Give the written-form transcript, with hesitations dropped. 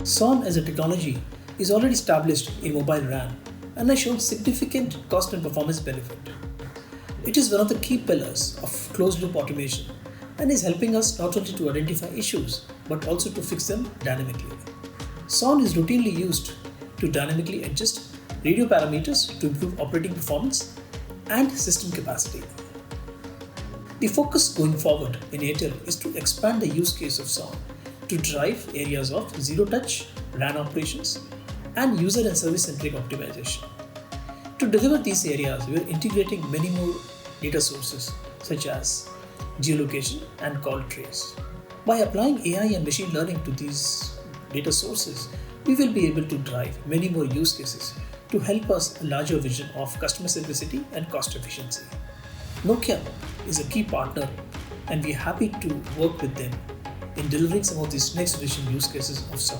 SON as a technology is already established in mobile RAN and has shown significant cost and performance benefit. It is one of the key pillars of closed-loop automation and is helping us not only to identify issues but also to fix them dynamically. SON is routinely used to dynamically adjust radio parameters to improve operating performance and system capacity. The focus going forward in Airtel is to expand the use case of SON to drive areas of zero-touch RAN operations and user and service-centric optimization. To deliver these areas, we are integrating many more data sources such as geolocation and call trace. By applying AI and machine learning to these data sources, we will be able to drive many more use cases to help us a larger vision of customer centricity and cost efficiency. Nokia is a key partner and we are happy to work with them in delivering some of these next generation use cases of SON.